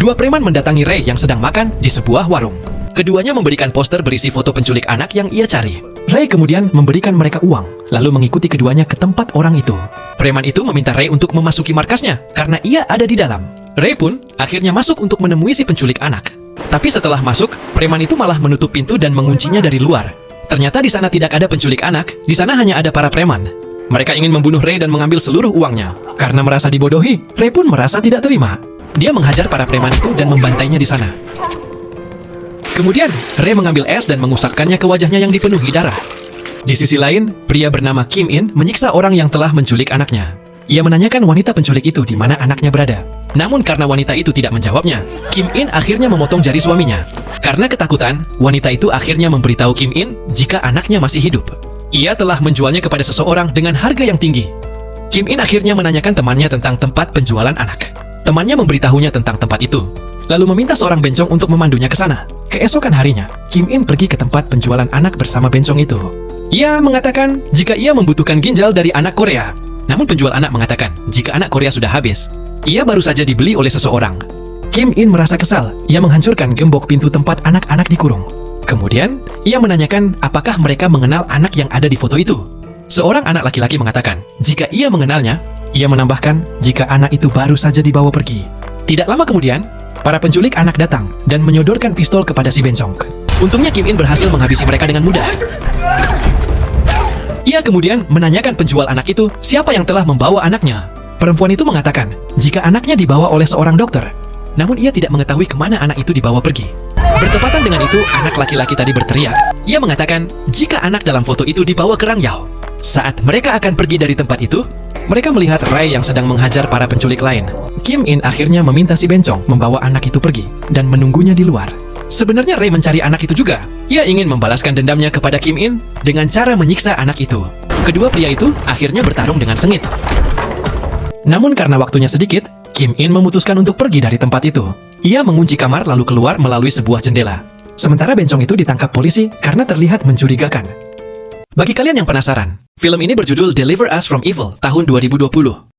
Dua preman mendatangi Ray yang sedang makan di sebuah warung. Keduanya memberikan poster berisi foto penculik anak yang ia cari. Ray kemudian memberikan mereka uang, lalu mengikuti keduanya ke tempat orang itu. Preman itu meminta Ray untuk memasuki markasnya karena ia ada di dalam. Ray pun akhirnya masuk untuk menemui si penculik anak. Tapi setelah masuk, preman itu malah menutup pintu dan menguncinya dari luar. Ternyata di sana tidak ada penculik anak, di sana hanya ada para preman. Mereka ingin membunuh Ray dan mengambil seluruh uangnya. Karena merasa dibodohi, Ray pun merasa tidak terima. Dia menghajar para preman itu dan membantainya di sana. Kemudian, Ray mengambil es dan mengusapkannya ke wajahnya yang dipenuhi darah. Di sisi lain, pria bernama Kim In menyiksa orang yang telah menculik anaknya. Ia menanyakan wanita penculik itu di mana anaknya berada. Namun karena wanita itu tidak menjawabnya, Kim In akhirnya memotong jari suaminya. Karena ketakutan, wanita itu akhirnya memberitahu Kim In jika anaknya masih hidup. Ia telah menjualnya kepada seseorang dengan harga yang tinggi. Kim In akhirnya menanyakan temannya tentang tempat penjualan anak. Temannya memberitahunya tentang tempat itu, lalu meminta seorang bencong untuk memandunya ke sana. Keesokan harinya, Kim In pergi ke tempat penjualan anak bersama bencong itu. Ia mengatakan jika ia membutuhkan ginjal dari anak Korea. Namun penjual anak mengatakan jika anak Korea sudah habis. Ia baru saja dibeli oleh seseorang. Kim In merasa kesal. Ia menghancurkan gembok pintu tempat anak-anak dikurung. Kemudian, ia menanyakan apakah mereka mengenal anak yang ada di foto itu. Seorang anak laki-laki mengatakan jika ia mengenalnya. Ia menambahkan jika anak itu baru saja dibawa pergi. Tidak lama kemudian, para penculik anak datang dan menyodorkan pistol kepada si bencong. Untungnya Kim In berhasil menghabisi mereka dengan mudah. Ia kemudian menanyakan penjual anak itu siapa yang telah membawa anaknya. Perempuan itu mengatakan jika anaknya dibawa oleh seorang dokter. Namun ia tidak mengetahui kemana anak itu dibawa pergi. Bertepatan dengan itu, anak laki-laki tadi berteriak. Ia mengatakan jika anak dalam foto itu dibawa ke Rangyao. Saat mereka akan pergi dari tempat itu, mereka melihat Ray yang sedang menghajar para penculik lain. Kim In akhirnya meminta si bencong membawa anak itu pergi dan menunggunya di luar. Sebenarnya Ray mencari anak itu juga. Ia ingin membalaskan dendamnya kepada Kim In dengan cara menyiksa anak itu. Kedua pria itu akhirnya bertarung dengan sengit. Namun karena waktunya sedikit, Kim In memutuskan untuk pergi dari tempat itu. Ia mengunci kamar lalu keluar melalui sebuah jendela. Sementara bencong itu ditangkap polisi karena terlihat mencurigakan. Bagi kalian yang penasaran, film ini berjudul Deliver Us from Evil tahun 2020.